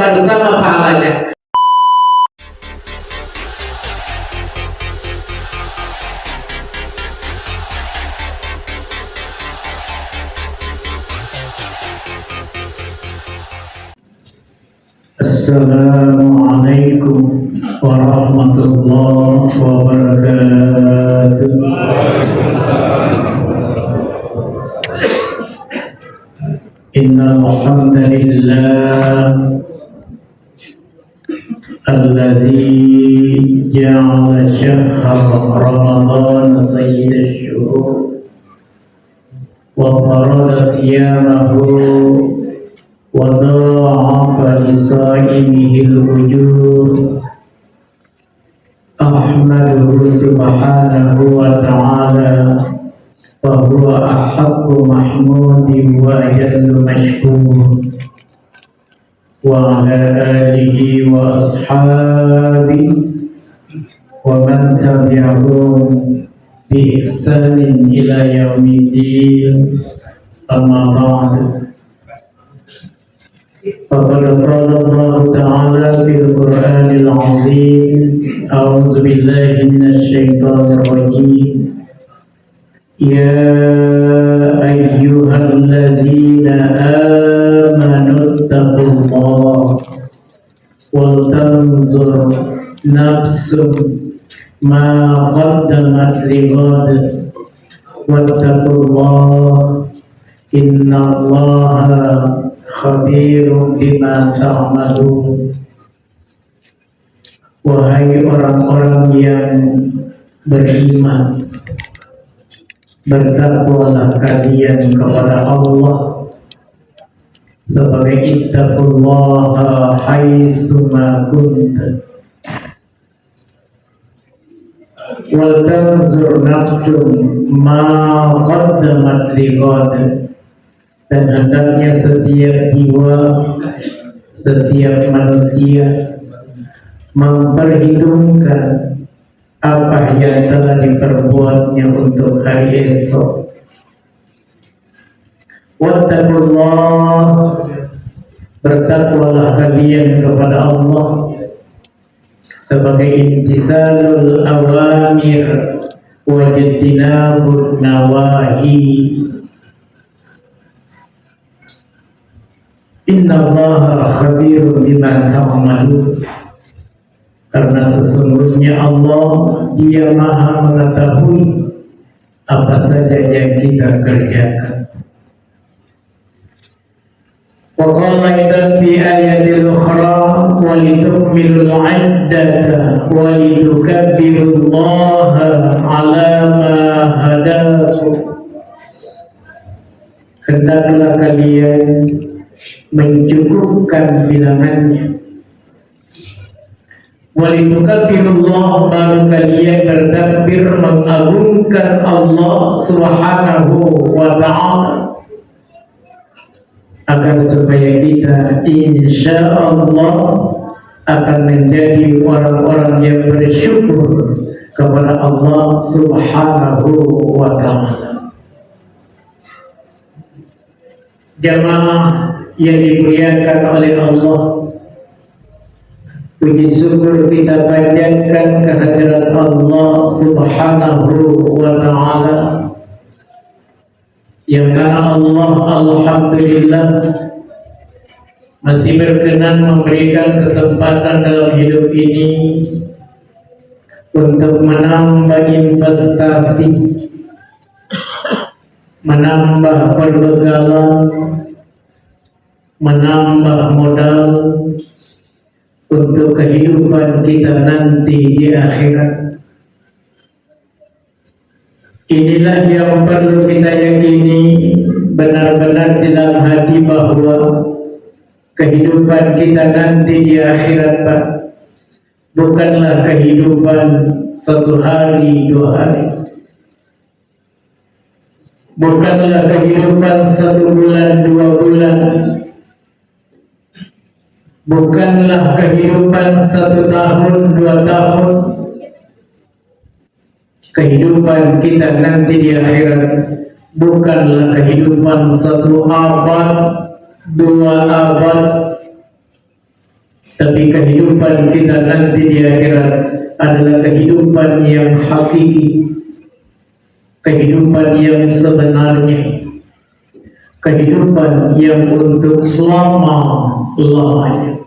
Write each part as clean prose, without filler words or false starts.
akan sama pahalanya. Assalamualaikum warahmatullahi wabarakatuh. Innal hamdalillah alladzi ja'ala syahra Ramadan sayyidash syuhur wa farada siyamahu وضاعف لصائمه الأجور أحمده سبحانه وتعالى فهو أحق محمود وأجل مشكور وعلى آله وأصحابه ومن تبعهم بإحسان إلى يوم الدين أما بعد فقد قال الله تعالى في القرآن العظيم أعوذ بالله من الشيطان الرجيم يا أيها الذين آمنوا اتقوا الله ولتنظر نفس ما قدمت لغد واتقوا الله إن الله khabir bima ta'malun. Wahai orang-orang yang beriman, bertakwalah kalian kepada Allah sebagai ittaqullaha haitsuma kuntum wal tanzur nafsum ma qaddamat lighad. Dan hendaknya setiap jiwa, setiap manusia memperhitungkan apa yang telah diperbuatnya untuk hari esok. Wattaqullah, bertakwalah kalian kepada Allah sebagai imtisalul awamir wa jtinabun nawahi. Inna Allaha khabirun bima ta'malun. Karena sesungguhnya Allah, Dia Maha mengetahui apa saja yang kita kerjakan. Wa qala aidan fi ayatil ukhra wa litukmilul 'iddata wa litukabbirullaha 'ala ma hadakum. Hendaklah kalian mencukupkan bilangannya. Walitukabirullah, baru kalian bertakbir mengagungkan Allah subhanahu wa ta'ala, agar supaya kita insya Allah akan menjadi orang-orang yang bersyukur kepada Allah subhanahu wa ta'ala. Jamaah yang dimuliakan oleh Allah, puji syukur kita panjatkan kehadirat Allah subhanahu wa ta'ala, yang mana Allah alhamdulillah masih berkenan memberikan kesempatan dalam hidup ini untuk menambah investasi, menambah perbegalan, menambah modal untuk kehidupan kita nanti di akhirat. Inilah yang perlu kita yakini benar-benar di dalam hati, bahwa kehidupan kita nanti di akhirat, Pak, bukanlah kehidupan satu hari, 2 hari, bukanlah kehidupan 1 bulan, 2 bulan, bukanlah kehidupan 1 tahun, 2 tahun. Kehidupan kita nanti di akhirat bukanlah kehidupan 1 abad, 2 abad, tapi kehidupan kita nanti di akhirat adalah kehidupan yang hakiki, kehidupan yang sebenarnya, kehidupan yang untuk selama-lamanya.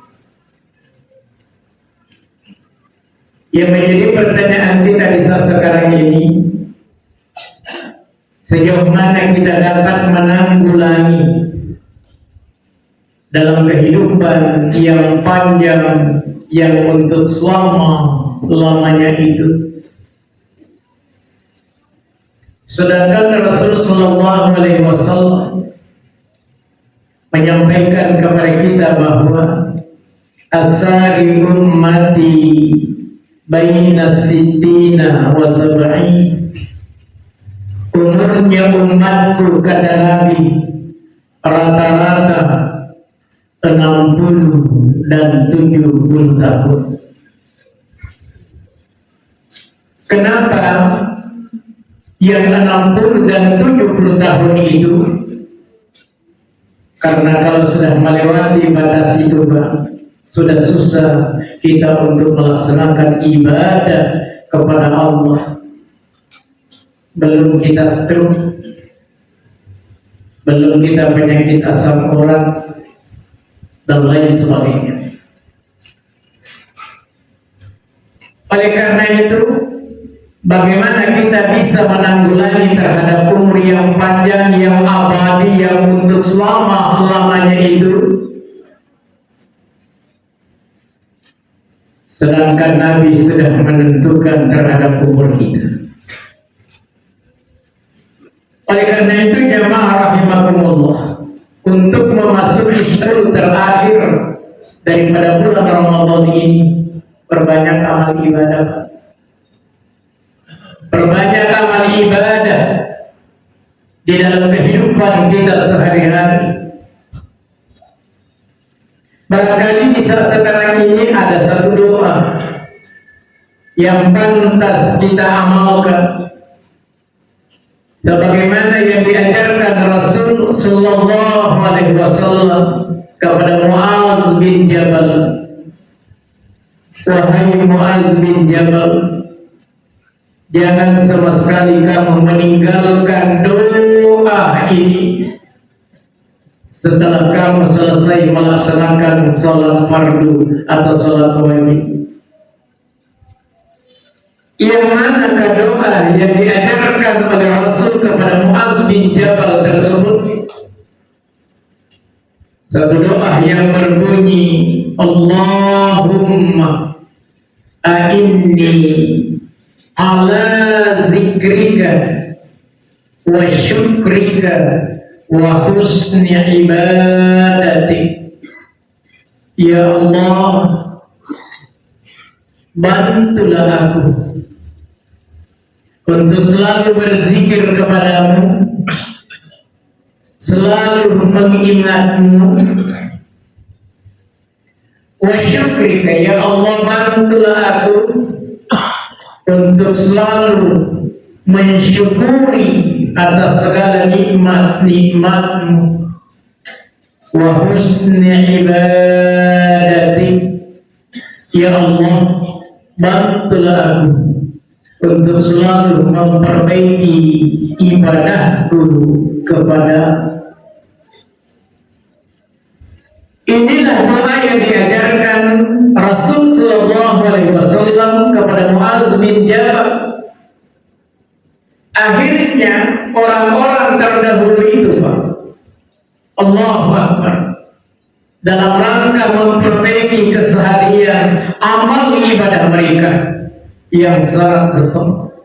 Yang menjadi pertanyaan kita di saat sekarang ini, sejauh mana kita dapat menanggulangi dalam kehidupan yang panjang yang untuk selama-lamanya itu. Sedangkan Rasul Sallallahu Alaihi Wasallam menyampaikan kepada kita bahwa asari ummati baina sittina wa sab'in, umurnya umatku kata Nabi rata-rata 60 dan 70 tahun. Kenapa yang 60 dan 70 tahun itu? Karena kalau sudah melewati batas itu, sudah susah kita untuk melaksanakan ibadah kepada Allah. Belum kita stroke, belum kita penyakit asam urat dan lain sebagainya. Oleh karena itu, bagaimana kita bisa menanggulangi terhadap umur yang panjang, yang abadi, yang untuk selama-lamanya itu? Sedangkan Nabi sudah menentukan terhadap umur kita. Oleh karena itu, jamaah rahimakumullah, untuk memasuki 10 terakhir daripada bulan Ramadan ini, perbanyak amal ibadah. Perbanyak amal ibadah di dalam kehidupan kita sehari-hari. Barangkali di saat sekarang ini ada satu doa yang pantas kita amalkan, sebagaimana yang diajarkan Rasul Sallallahu Alaihi Wasallam kepada Muaz bin Jabal. Wahai Muaz bin Jabal, jangan sama sekali kamu meninggalkan doa ini setelah kamu selesai melaksanakan sholat fardu atau sholat wajib. Yang mana doa yang diajarkan oleh Rasul kepada Muaz bin Jabal tersebut? Satu doa yang berbunyi, Allahumma a'inni ala zikrika wa syukrika wa husni ibadatik. Ya Allah, bantulah aku untuk selalu berzikir kepadamu, selalu mengingatmu, wa syukrika, ya Allah, bantulah aku untuk selalu mensyukuri atas segala nikmat-nikmatmu, wa husni ibadatik, ya Allah, bantulah aku untuk selalu memperbaiki ibadahku kepada. Inilah doa yang diajarkan Rasul Sallallahu Alaihi Wasallam kepada Muaz bin Jabal. Akhirnya orang-orang terdahulu itu, Pak, Allahu Akbar, dalam rangka memperbaiki keseharian amal ibadah mereka yang sangat tertentu.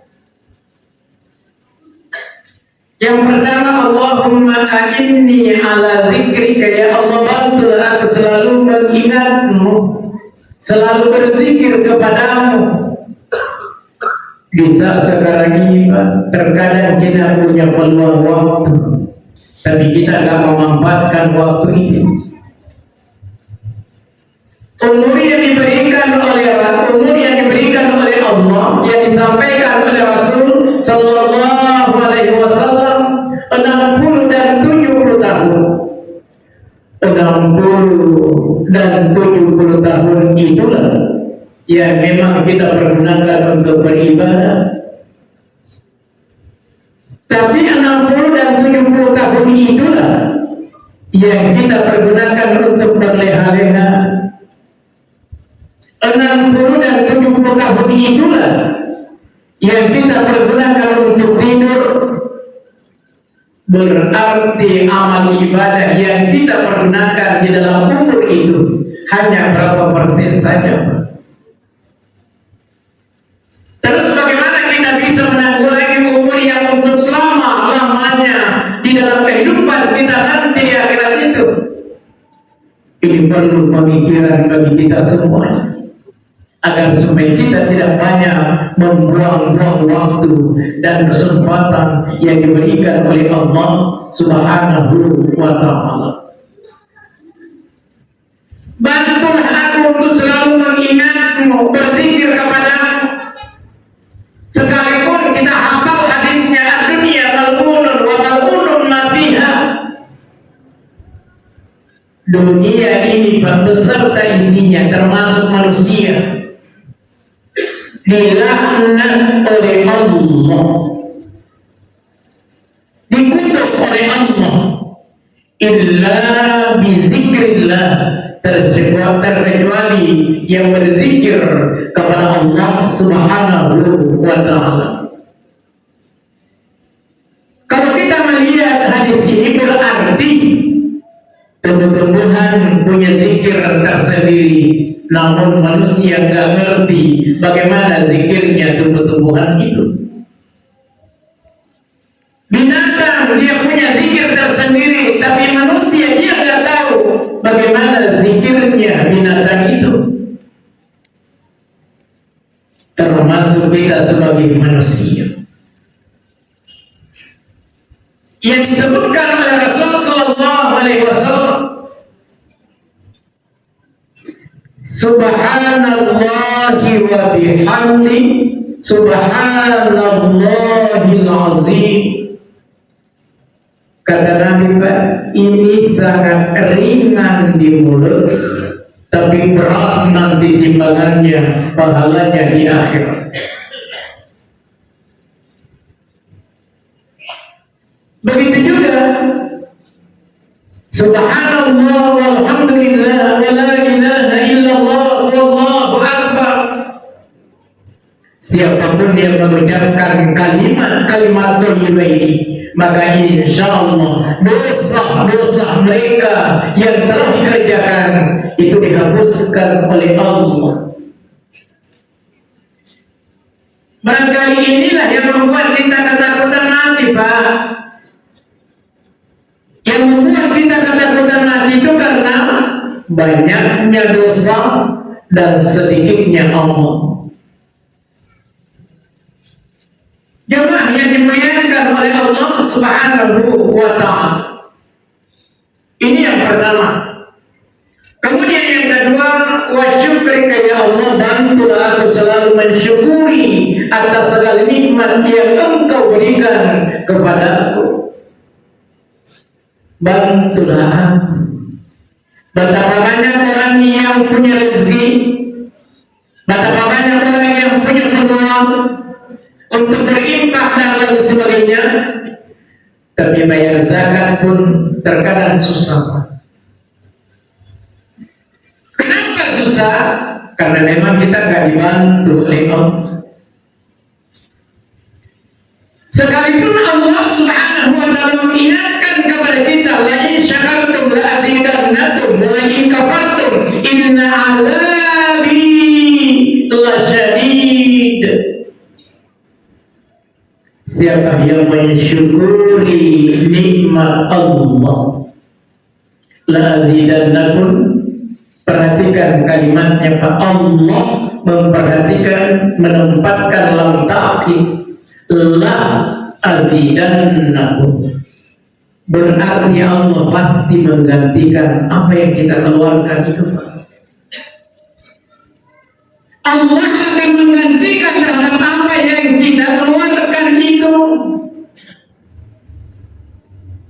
Yang pertama, Allahumma a'inni ala zikrika, ya Allah, bantulah aku selalu mengingatmu, selalu berzikir kepadamu. Di saat sekarang ini, Pak, terkadang kita punya peluang waktu, tapi kita tidak memanfaatkan waktu itu. Umur yang diberikan oleh Allah, yang disampaikan oleh Rasul Sallallahu Alaihi Wasallam, 60 dan 70 tahun. 60 dan 70 tahun itulah yang memang kita pergunakan untuk beribadah. Tapi 60 dan 70 tahun itulah yang kita pergunakan untuk berleha-leha. 60 dan 70 tahun itulah yang kita pergunakan untuk tidur. Berarti amal ibadah yang kita pergunakan di dalam umur itu hanya berapa persen saja. Terus bagaimana kita bisa menanggulangi umur yang untuk selama-lamanya di dalam kehidupan kita nanti di akhirat itu? Ini perlu pemikiran bagi kita semuanya, agar supaya kita tidak banyak membuang-buang waktu dan kesempatan yang diberikan oleh Allah Subhanahu wa Ta'ala. Bantulah aku untuk selalu mengingatmu, berzikir kepadamu, sekalipun kita hafal hadisnya, dunia mal'unun wa mal'unun ma fiha. Dunia ini beserta isinya, termasuk manusia, dilaknat oleh Allah, dikutuk oleh Allah, illa bizikrillah, terkecuali yang berzikir kepada Allah Subhanahu wa Ta'ala. Kalau kita melihat hadis ini, berarti tumbuh-tumbuhan punya zikir tersendiri, namun manusia nggak ngerti bagaimana zikirnya tumbuh-tumbuhan itu. Binatang dia punya zikir tersendiri, tapi manusia dia nggak tahu bagaimana zikirnya binatang itu. Termasuk kita sebagai manusia. Yang disebutkan oleh Rasulullah Sallallahu Alaihi Wasallam, Subhanallahi wa bihamdi, Subhanallahil azim. Kata Nabi, Pak, ini sangat ringan di mulut, tapi berat nanti timbangannya, pahalanya di akhirat. Begitu juga Subhanallah walhamdulillah wa la ilaha illallah wallahu akbar. Siapapun yang mengucapkan kalimat thayyibah ini, maka insya Allah dosa-dosa mereka yang telah dikerjakan itu dihapuskan oleh Allah. Barangkali inilah yang membuat kita ketakutan mati, Pak. Yang membuat kita ketakutan mati itu karena banyaknya dosa dan sedikitnya Allah. Jemaah yang dimuliakan oleh Allah Subhanahu wa Ta'ala. Ini yang pertama. Kemudian yang kedua, wa syukrika ya Allah, bantulah aku selalu mensyukuri atas segala nikmat yang Engkau berikan kepada aku. Bantulah aku. Betapa banyak orang yang punya rezeki, betapa banyak orang yang punya peluang untuk berinfak dan lain sebagainya, tapi bayar zakat pun terkadang susah. Kenapa susah? Karena memang kita gak dibantu oleh Allah. Sekalipun Allah Subhanahu wa Ta'ala mengingatkan kepada kita, la in syakartum la azidannakum wa la in kafartum inna 'adzabi lasyadid. Siapa yang mensyukuri nikmat Allah, la azidannakum, perhatikan kalimatnya Pak. Allah memperhatikan, menempatkan lam ta'kid, la azidannakum, berarti Allah pasti menggantikan apa yang kita keluarkan itu, Pak. Allah akan menggantikan terhadap apa yang kita keluarkan itu.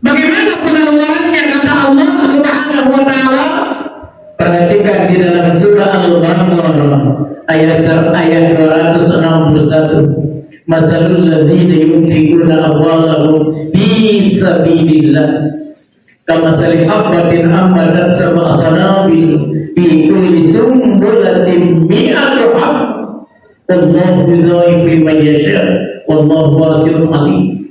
Bagaimana pengeluarannya kata Allah Subhanahu wa Ta'ala? Perhatikan di dalam surah Al-Baqarah ayat 261. Masalul ladzina yunfiquna amwalahum fi sabilillah kamasali habbatin ambatat sab'a sanabil fi kulli sumbulatin mi'atu habbatin wallahu yudha'ifu liman yasha wallahu wasi'un alim.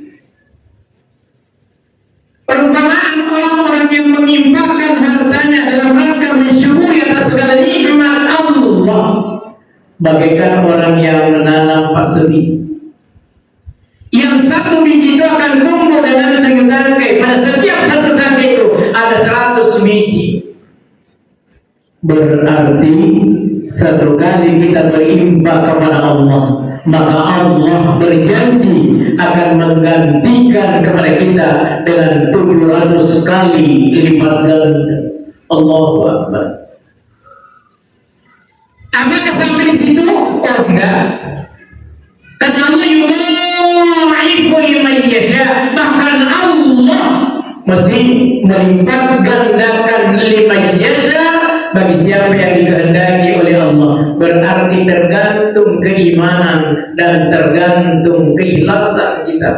Perumpamaan orang-orang yang menginfakkan hartanya dalam rangka mensyukuri atas segala nikmat Allah bagaikan orang yang menanam padi. Yang satu biji itu akan tumbuh dengan 7 tangkai. Pada setiap satu tangkai itu ada 100 biji. Berarti satu kali kita berinfak kepada Allah, maka Allah berjanji akan menggantikan kepada kita dengan 700 kali lipat ganda. Allahu Akbar. Apakah sampai di situ? Oh enggak. Kata Allah yudha'ifu liman yasha, bahkan Allah masih melipat gandakan liman yasha bagi siapa yang dikehendaki oleh Allah. Berarti tergantung keimanan dan tergantung keikhlasan kita.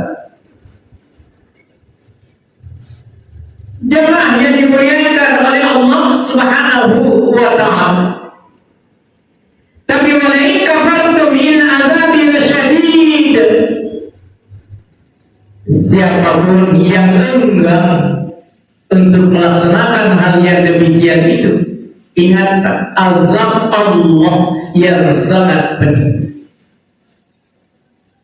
Jemaah yang dimuliakan oleh Allah Subhanahu wa ta'ala. Tapi walain kafartum in azabi lasyadid. Siapapun yang enggan untuk melaksanakan hal yang demikian itu, ingatkan azab Allah yang sangat pedih.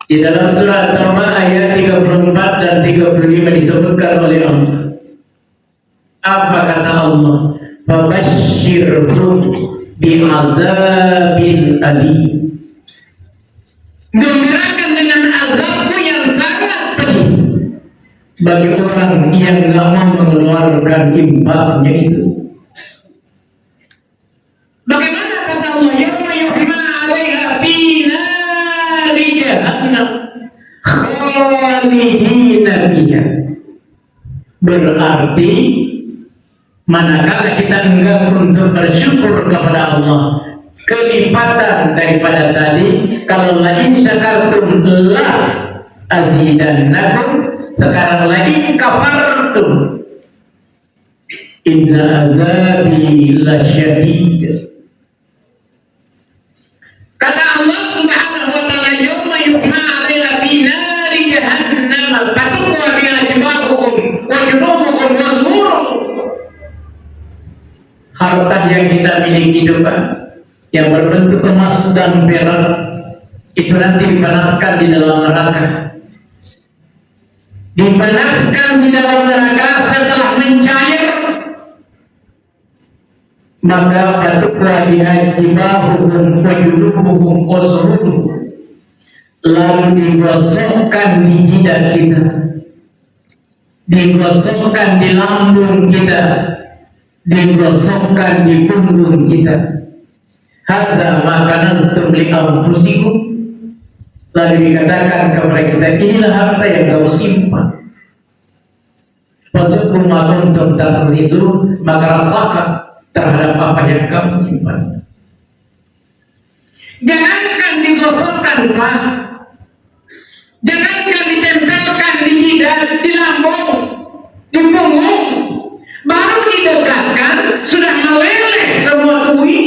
Di dalam surah At-Taubah ayat 34 dan 35 disebutkan oleh Allah. Apa kata Allah? Fabashshirhum bi'azabin alim. Gembirakan dengan azabku yang sangat pedih bagi orang yang tidak mau mengeluarkan infaknya itu. Bagaimana kata Allah? Yawma yuhma 'alaiha fi nari jahannam khalidina fiha. Berarti manakala kita enggan untuk bersyukur kepada Allah, kelipatan daripada tadi, kalau lain syakartum la azidannakum, sekarang lain kafartum inna azabi lasyadid. Kata Allah Subhanahu wa ta'ala, yawma yuhma 'alaiha fi nari jahannam fatukwa biha jibahukum wa junubukum wa zuhurukum. Harta yang kita miliki itu Pak, yang berbentuk emas dan perak, itu nanti dipanaskan di dalam neraka. Dipanaskan di dalam neraka setelah mencair, maka fatukwa biha jibahukum wa junubukum wa zuhurukum, lalu digosokkan di jidat kita, digosokkan di lambung kita, digosokkan di punggung kita. Hadza ma kanaztum li anfusikum, lalu dikatakan kepada kita, inilah harta yang kamu simpan. Fadzuqu ma kuntum takzizun, maka rasakan terhadap apa yang kamu simpan. Jangankan digosokkan Pak, jangankan ditempelkan di jidat, di lambung, di punggung, baru didekatkan sudah meleleh semua tubuh ini,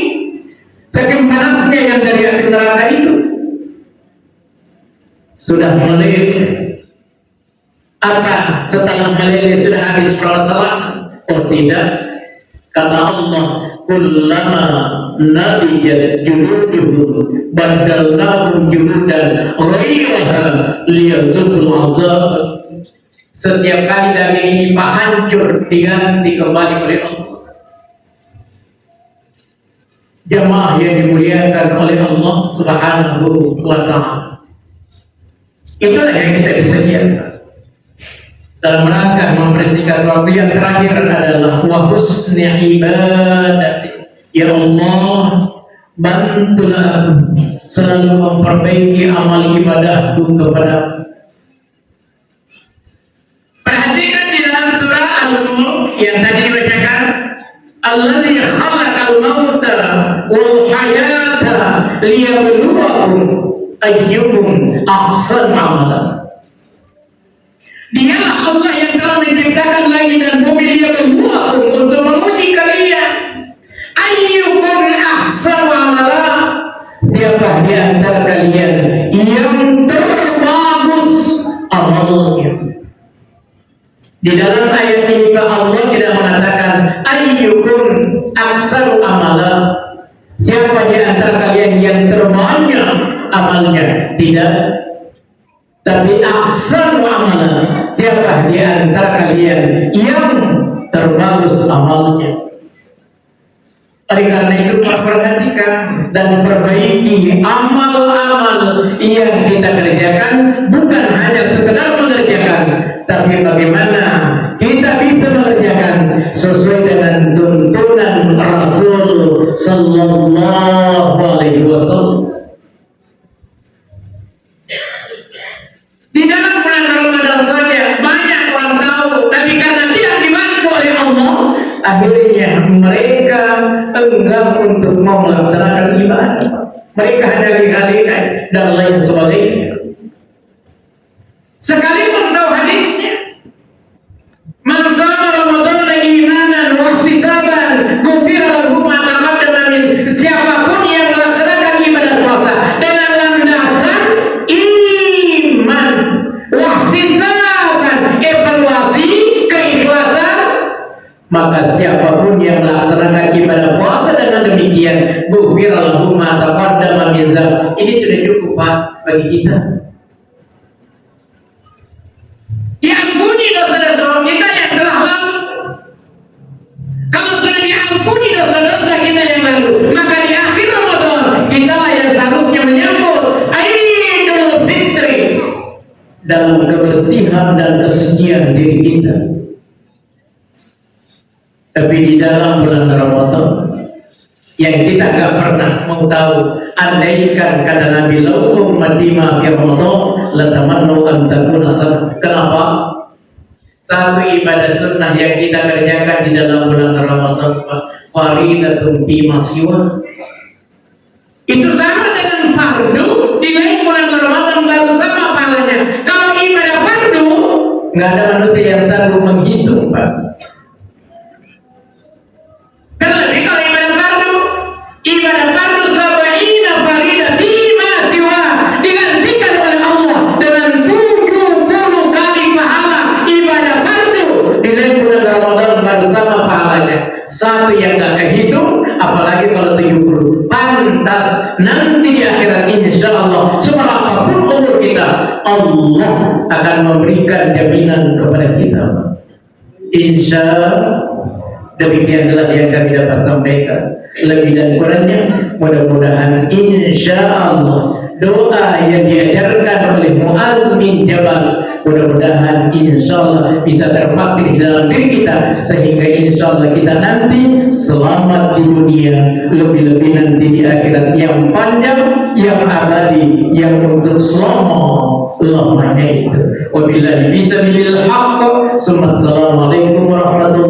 saking panasnya yang dari api neraka itu sudah meleleh. Apa setelah meleleh sudah habis perasaan? Oh tidak, kata Allah, kullama nabiyat juluduhum badalnahum juludan ghayraha liyazul azab. Setiap kali daging ini hancur, diganti kembali oleh Allah. Jemaah yang dimuliakan oleh Allah Subhanahu wa ta'ala, itulah yang kita disediakan dalam rangka mempersingkat waktu. Yang terakhir adalah wa husni ibadati. Ya Allah, bantulah selalu memperbaiki amal ibadahku kepada. Perhatikan di dalam surah Al-Mulk yang tadi dibacakan, Allazi khalaqal mauta wal hayata liyabluwakum ayyukum ahsanu amala. Dialah Allah yang telah menciptakan langit dan bumi, liyabluwakum, untuk menguji kalian. Ayyukum ahsanu amala, siapa di antara kalian yang terbagus amalnya. Di dalam ayat ini Allah tidak mengatakan ayyukum aksaru amala, siapa di antara kalian yang terbanyak amalnya, tidak. Tapi aksaru amala, siapa di antara kalian yang terbagus amalnya. Oleh karena itu perhatikan dan perbaiki amal-amal yang kita kerjakan, bukan hanya sekedar mengerjakan, tapi bagaimana kita bisa mengerjakan sesuai dengan tuntunan Rasul Sallallahu Alaihi Wasallam. Di dalam bulan Ramadan saja banyak orang tahu, tapi karena tidak dibantu oleh Allah, akhirnya mereka enggan untuk mau melaksanakan ibadah. Mereka hanya lihat-lihat dan lain sebagainya. Sekalipun tahu hadisnya, man shama Ramadhana imanan wa ihtisaban ghufira lahu ma taqaddama min, siapapun yang melaksanakan ibadah puasa dengan landasan iman wa ihtisaban, evaluasi keikhlasan, maka siapapun yang melaksanakan ibadah puasa dengan demikian, ghufira lahu ma taqaddama min dzambi. Ini sudah cukup Pak bagi kita. Diampuni dosa-dosa kita yang telah lalu. Kalau sudah diampuni dosa-dosa kita yang lalu, maka di akhir Ramadan kita lah yang seharusnya menyambut Idul Fitri dalam kebersihan dan kesucian diri kita. Tapi di dalam bulan Ramadan yang kita gak pernah mau tahu, andaikan kata Nabi lau ummati ma fi Ramadan latamannu an takuna sad. Kenapa? Satu ibadah sunnah yang kita kerjakan di dalam bulan Ramadan, faridatun fi masiwa, itu sama dengan fardu di lain bulan Ramadan, baru sama pahalanya. Kalau ibadah fardu, nggak ada manusia yang sanggup menghitung Pak. Terlebih kalau ibadah fardu sabaina faridah bima siwa, digantikan oleh Allah dengan 70 kali pahala ibadah fardu di bulan Ramadan bersama pahalanya. Satu yang gak kehitung, apalagi kalau 70. Pantas nanti di akhirat insya Allah, apapun umur kita, Allah akan memberikan jaminan kepada kita. Insya demikianlah yang kami dapat sampaikan. Lebih dan kurangnya mudah-mudahan insya Allah doa yang diajarkan oleh Mu'adz bin Jabal mudah-mudahan insya Allah bisa terpatri dalam diri kita, sehingga insya Allah kita nanti selamat di dunia, lebih-lebih nanti di akhirat yang panjang, yang abadi, yang untuk selamanya itu. Wabillahi bisabilil haqq. Assalamualaikum warahmatullahi